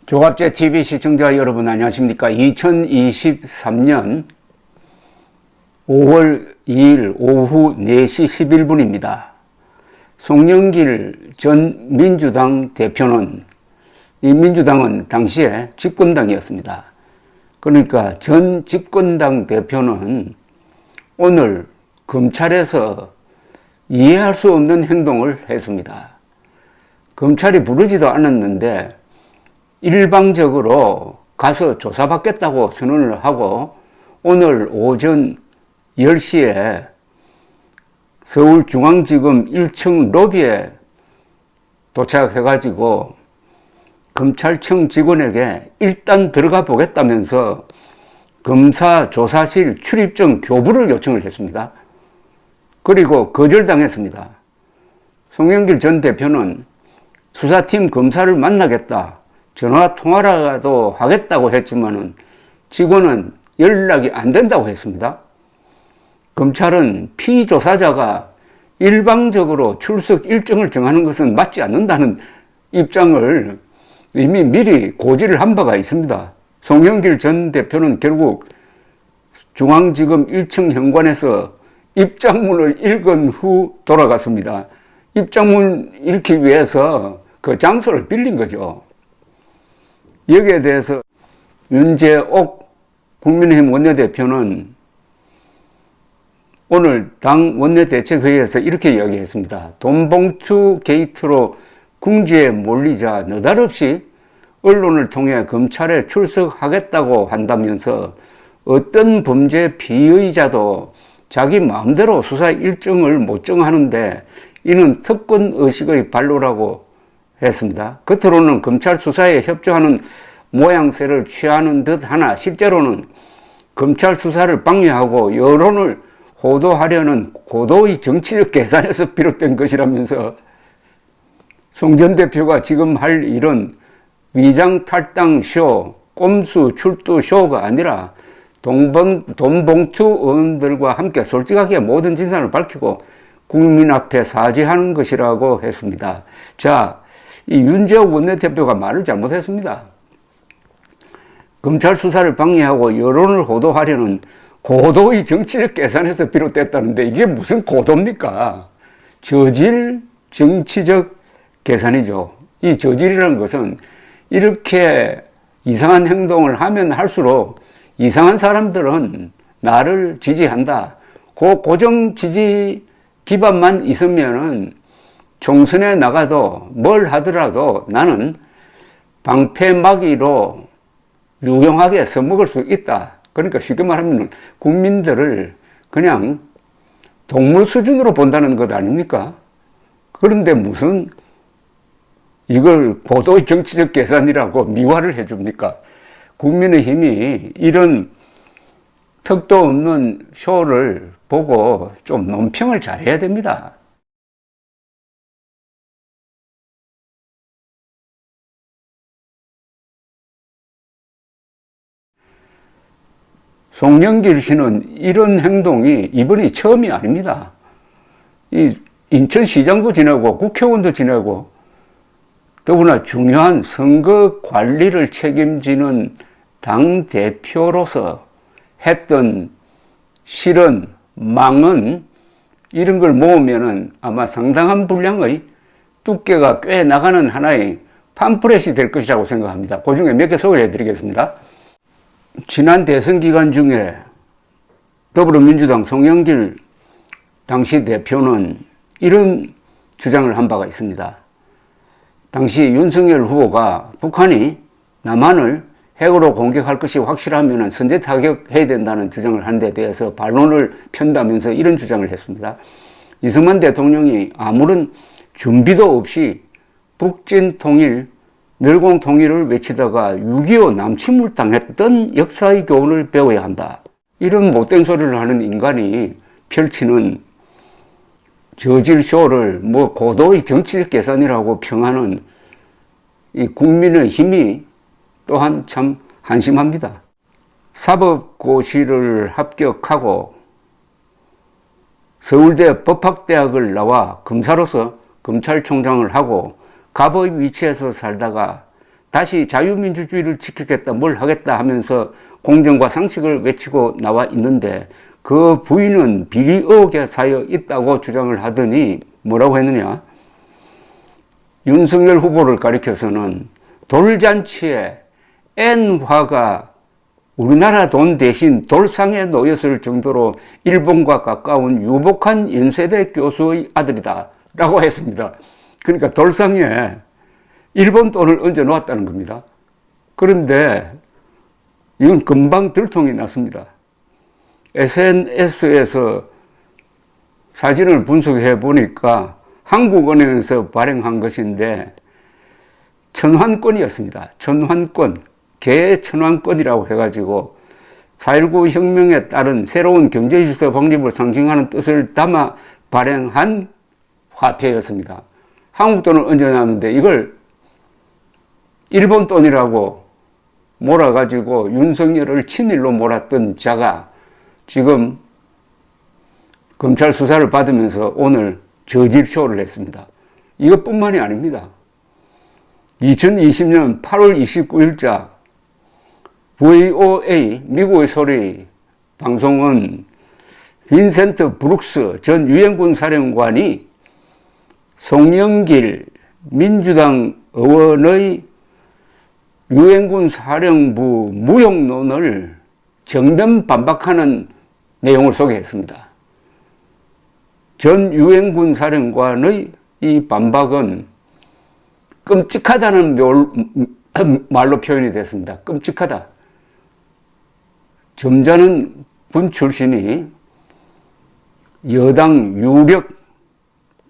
조갑제 TV 시청자 여러분 안녕하십니까? 2023년 5월 2일 오후 4시 11분입니다. 송영길 전 민주당 대표는, 이 민주당은 당시에 집권당이었습니다. 그러니까 전 집권당 대표는 오늘 검찰에서 이해할 수 없는 행동을 했습니다. 검찰이 부르지도 않았는데 일방적으로 가서 조사받겠다고 선언을 하고 오늘 오전 10시에 서울중앙지검 1층 로비에 도착해가지고 검찰청 직원에게 일단 들어가 보겠다면서 검사 조사실 출입증 교부를 요청을 했습니다. 그리고 거절당했습니다. 송영길 전 대표는 수사팀 검사를 만나겠다, 전화 통화라도 하겠다고 했지만은 직원은 연락이 안 된다고 했습니다. 검찰은 피조사자가 일방적으로 출석 일정을 정하는 것은 맞지 않는다는 입장을 이미 미리 고지를 한 바가 있습니다. 송영길 전 대표는 결국 중앙지검 1층 현관에서 입장문을 읽은 후 돌아갔습니다. 입장문 읽기 위해서 그 장소를 빌린 거죠. 여기에 대해서 윤재옥 국민의힘 원내대표는 오늘 당 원내대책회의에서 이렇게 이야기했습니다. 돈봉투 게이트로 궁지에 몰리자 느닷없이 언론을 통해 검찰에 출석하겠다고 한다면서 어떤 범죄 피의자도 자기 마음대로 수사 일정을 못 정하는데 이는 특권의식의 발로라고 했습니다. 겉으로는 검찰 수사에 협조하는 모양새를 취하는 듯 하나 실제로는 검찰 수사를 방해하고 여론을 호도하려는 고도의 정치적 계산에서 비롯된 것이라면서 송 전 대표가 지금 할 일은 위장 탈당 쇼, 꼼수 출두 쇼가 아니라 돈봉투 의원들과 함께 솔직하게 모든 진상을 밝히고 국민 앞에 사죄하는 것이라고 했습니다. 자, 이 윤재옥 원내대표가 말을 잘못했습니다. 검찰 수사를 방해하고 여론을 호도하려는 고도의 정치적 계산에서 비롯됐다는데 이게 무슨 고도입니까? 저질 정치적 계산이죠. 이 저질이라는 것은 이렇게 이상한 행동을 하면 할수록 이상한 사람들은 나를 지지한다. 그 고정 지지 기반만 있으면은 총선에 나가도 뭘 하더라도 나는 방패막이로 유용하게 써먹을 수 있다. 그러니까 쉽게 말하면 국민들을 그냥 동물 수준으로 본다는 것 아닙니까? 그런데 무슨 이걸 고도의 정치적 계산이라고 미화를 해줍니까? 국민의힘이 이런 턱도 없는 쇼를 보고 좀 논평을 잘해야 됩니다. 송영길 씨는 이런 행동이 이번이 처음이 아닙니다. 이 인천시장도 지내고 국회의원도 지내고 더구나 중요한 선거 관리를 책임지는 당대표로서 했던 실언, 망언 이런 걸 모으면은 아마 상당한 분량의 두께가 꽤 나가는 하나의 팜프렛이 될 것이라고 생각합니다. 그 중에 몇 개 소개해 드리겠습니다. 지난 대선 기간 중에 더불어민주당 송영길 당시 대표는 이런 주장을 한 바가 있습니다. 당시 윤석열 후보가 북한이 남한을 핵으로 공격할 것이 확실하면 선제 타격해야 된다는 주장을 한 데 대해서 반론을 편다면서 이런 주장을 했습니다. 이승만 대통령이 아무런 준비도 없이 북진 통일, 멸공 통일을 외치다가 6.25 남침을 당했던 역사의 교훈을 배워야 한다. 이런 못된 소리를 하는 인간이 펼치는 저질쇼를 고도의 정치적 계산이라고 평하는 이 국민의 힘이 또한 참 한심합니다. 사법고시를 합격하고 서울대 법학대학을 나와 검사로서 검찰총장을 하고 갑의 위치에서 살다가 다시 자유민주주의를 지키겠다, 뭘 하겠다 하면서 공정과 상식을 외치고 나와 있는데 그 부인은 비리 의혹에 쌓여 있다고 주장을 하더니 뭐라고 했느냐? 윤석열 후보를 가리켜서는 돌잔치에 N화가 우리나라 돈 대신 돌상에 놓였을 정도로 일본과 가까운 유복한 연세대 교수의 아들이다 라고 했습니다. 그러니까 돌상에 일본 돈을 얹어 놓았다는 겁니다. 그런데 이건 금방 들통이 났습니다. SNS에서 사진을 분석해 보니까 한국은행에서 발행한 것인데 천환권이었습니다. 천환권, 개천환권이라고 해가지고 4.19 혁명에 따른 새로운 경제질서 확립을 상징하는 뜻을 담아 발행한 화폐였습니다. 한국 돈을 얹어놨는데 이걸 일본 돈이라고 몰아가지고 윤석열을 친일로 몰았던 자가 지금 검찰 수사를 받으면서 오늘 저질쇼를 했습니다. 이것뿐만이 아닙니다. 2020년 8월 29일자 VOA 미국의 소리 방송은 빈센트 브룩스 전 유엔군 사령관이 송영길 민주당 의원의 유엔군 사령부 무용론을 정면 반박하는 내용을 소개했습니다. 전 유엔군 사령관의 이 반박은 끔찍하다는 말로 표현이 됐습니다. 끔찍하다. 점잖은 군 출신이 여당 유력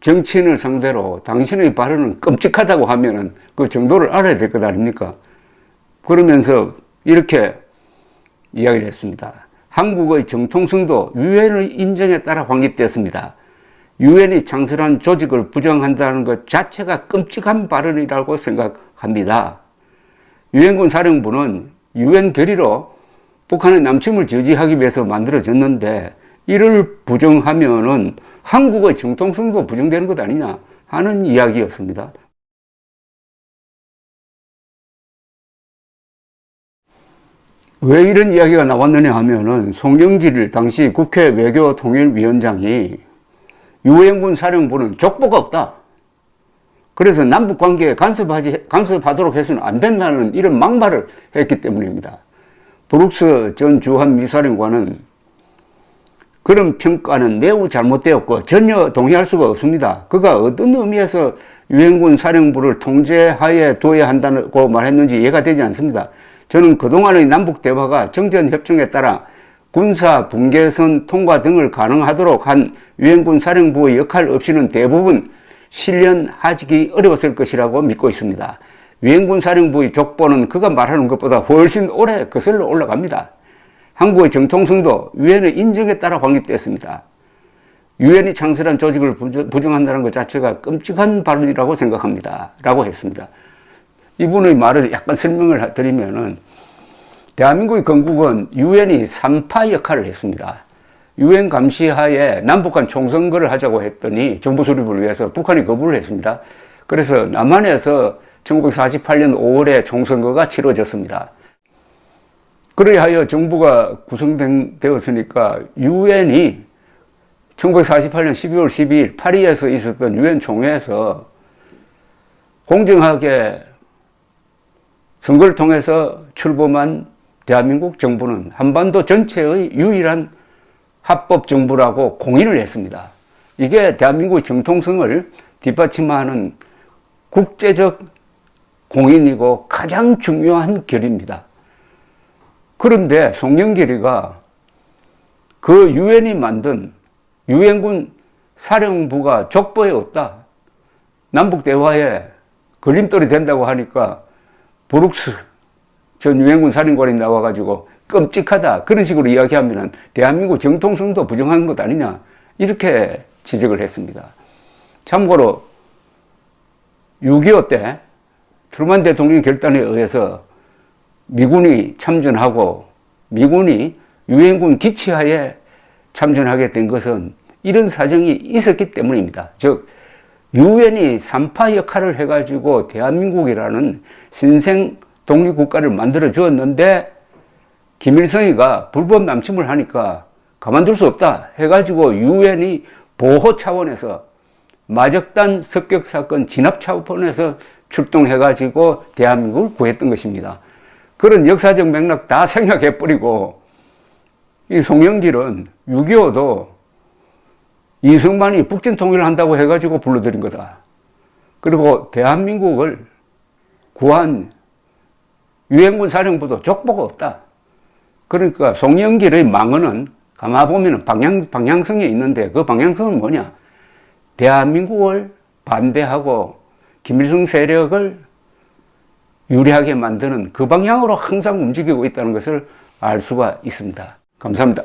정치인을 상대로 당신의 발언은 끔찍하다고 하면은 그 정도를 알아야 될 것 아닙니까? 그러면서 이렇게 이야기를 했습니다. 한국의 정통성도 유엔의 인정에 따라 확립됐습니다. 유엔이 창설한 조직을 부정한다는 것 자체가 끔찍한 발언이라고 생각합니다. 유엔군 사령부는 유엔 결의로 북한의 남침을 저지하기 위해서 만들어졌는데 이를 부정하면은 한국의 정통성도 부정되는 것 아니냐 하는 이야기였습니다. 왜 이런 이야기가 나왔느냐 하면은 송영길 당시 국회 외교통일위원장이 유엔군 사령부는 족보가 없다. 그래서 남북관계에 간섭하도록 해서는 안 된다는 이런 막말을 했기 때문입니다. 브룩스 전 주한미사령관은 그런 평가는 매우 잘못되었고 전혀 동의할 수가 없습니다. 그가 어떤 의미에서 유엔군 사령부를 통제하에 둬야 한다고 말했는지 이해가 되지 않습니다. 저는 그동안의 남북 대화가 정전협정에 따라 군사 분계선 통과 등을 가능하도록 한 유엔군 사령부의 역할 없이는 대부분 실현하기 어려웠을 것이라고 믿고 있습니다. 유엔군 사령부의 족보는 그가 말하는 것보다 훨씬 오래 거슬러 올라갑니다. 한국의 정통성도 유엔의 인정에 따라 확립됐습니다. 유엔이 창설한 조직을 부정한다는 것 자체가 끔찍한 발언이라고 생각합니다. 라고 했습니다. 이분의 말을 약간 설명을 드리면은 대한민국의 건국은 유엔이 3파 역할을 했습니다. 유엔 감시하에 남북한 총선거를 하자고 했더니 정부 수립을 위해서 북한이 거부를 했습니다. 그래서 남한에서 1948년 5월에 총선거가 치러졌습니다. 그래야 정부가 구성되었으니까 유엔이 1948년 12월 12일 파리에서 있었던 유엔 총회에서 공정하게 선거를 통해서 출범한 대한민국 정부는 한반도 전체의 유일한 합법 정부라고 공인을 했습니다. 이게 대한민국의 정통성을 뒷받침하는 국제적 공인이고 가장 중요한 결의입니다. 그런데 송영길이가 그 유엔이 만든 유엔군 사령부가 족보에 없다. 남북 대화에 걸림돌이 된다고 하니까 브룩스 전 유엔군 사령관이 나와가지고 끔찍하다 그런 식으로 이야기하면 대한민국 정통성도 부정하는 것 아니냐 이렇게 지적을 했습니다. 참고로 6.25 때 트루만 대통령 결단에 의해서 미군이 참전하고 미군이 유엔군 기치하에 참전하게 된 것은 이런 사정이 있었기 때문입니다. 즉 유엔이 3파 역할을 해가지고 대한민국이라는 신생 독립국가를 만들어 주었는데 김일성이가 불법 남침을 하니까 가만둘 수 없다 해가지고 유엔이 보호 차원에서 마적단 습격 사건 진압 차원에서 출동해가지고 대한민국을 구했던 것입니다. 그런 역사적 맥락 다 생략해버리고 이 송영길은 6.25도 이승만이 북진 통일을 한다고 해가지고 불러들인 거다. 그리고 대한민국을 구한 유엔군 사령부도 족보가 없다. 그러니까 송영길의 망언은 가만보면 방향성이 있는데 그 방향성은 뭐냐? 대한민국을 반대하고 김일성 세력을 유리하게 만드는 그 방향으로 항상 움직이고 있다는 것을 알 수가 있습니다. 감사합니다.